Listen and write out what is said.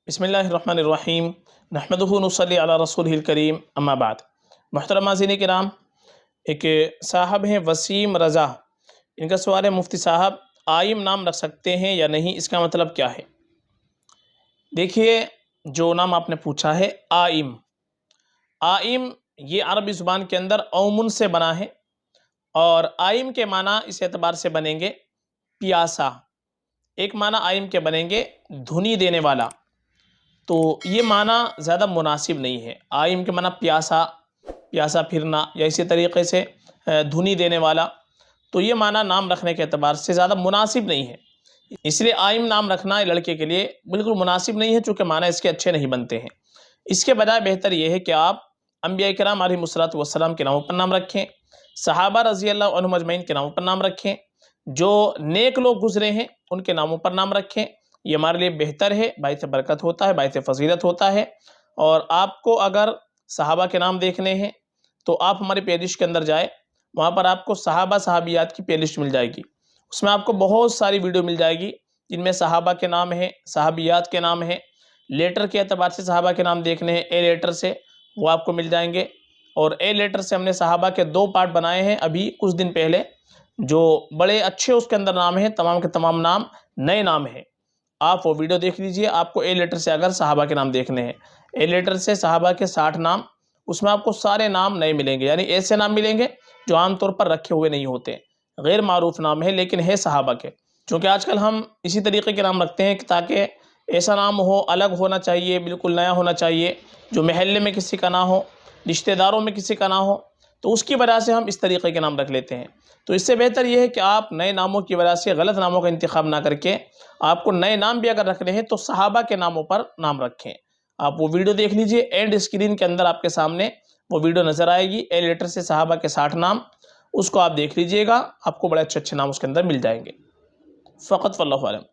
बिस्मिल्लाहिर्रहमानिर्रहीम नहमदुहु नुसल्ली अला रसूलिहिल करीम अम्मा बाद। मुहतरम नाज़रीन किराम, एक साहब हैं वसीम रज़ा, इनका सवाल है मुफ्ती साहब आइम नाम रख सकते हैं या नहीं, इसका मतलब क्या है? देखिए, जो नाम आपने पूछा है आइम, आइम ये अरबी ज़ुबान के अंदर औमुन से बना है और आइम के माना इस एतबार से बनेंगे प्यासा, एक माना आइम के बनेंगे धुनी देने वाला। तो ये माना ज़्यादा मुनासिब नहीं है। आइम के माना प्यासा, प्यासा फिरना या इसी तरीक़े से धुनी देने वाला, तो ये माना नाम रखने के अतबार से ज़्यादा मुनासिब नहीं है। इसलिए आइम नाम रखना लड़के के लिए बिल्कुल मुनासिब नहीं है, चूँकि माना इसके अच्छे नहीं बनते हैं। इसके बजाय बेहतर ये है कि आप अंबिया किराम अलैहिमुस्सलातु वस्सलाम के नामों पर नाम रखें, सहाबा रज़ी अल्लाह अन्हुम अजमईन के नामों पर नाम रखें, जो नेक लोग गुजरे हैं उनके नामों पर नाम रखें। ये हमारे लिए बेहतर है, बाइस बरकत होता है, बाइस फजीलत होता है। और आपको अगर सहाबा के नाम देखने हैं तो आप हमारी प्लेलिस्ट के अंदर जाए, वहाँ पर आपको सहाबा सहाबियात की प्लेलिस्ट मिल जाएगी। उसमें आपको बहुत सारी वीडियो मिल जाएगी जिनमें सहाबा के नाम हैं, सहाबियात के नाम हैं। लेटर के अतबार से सहाबा के नाम देखने हैं, ए लेटर से, वो आपको मिल जाएंगे। और ए लेटर से हमने सहाबा के 2 पार्ट बनाए हैं अभी कुछ दिन पहले, जो बड़े अच्छे उसके अंदर नाम हैं, तमाम के तमाम नाम नए नाम हैं। आप वो वीडियो देख लीजिए। आपको ए लेटर से अगर सहाबा के नाम देखने हैं, ए लेटर से सहाबा के 60 नाम, उसमें आपको सारे नाम नए मिलेंगे, यानी ऐसे नाम मिलेंगे जो आमतौर पर रखे हुए नहीं होते, गैर मारूफ नाम है लेकिन है सहाबा के। क्योंकि आजकल हम इसी तरीके के नाम रखते हैं कि ताकि ऐसा नाम हो, अलग होना चाहिए, बिल्कुल नया होना चाहिए, जो महल्ले में किसी का ना हो, रिश्तेदारों में किसी का ना हो, तो उसकी वजह से हम इस तरीके के नाम रख लेते हैं। तो इससे बेहतर यह है कि आप नए नामों की वजह से गलत नामों का इंतखाब ना करके, आपको नए नाम भी अगर रखने हैं तो सहाबा के नामों पर नाम रखें। आप वो वीडियो देख लीजिए, एंड स्क्रीन के अंदर आपके सामने वो वीडियो नज़र आएगी, ए लेटर से सहाबा के 60 नाम, उसको आप देख लीजिएगा, आपको बड़े अच्छे अच्छे नाम उसके अंदर मिल जाएंगे। फ़क़त वल्लाहु आलम।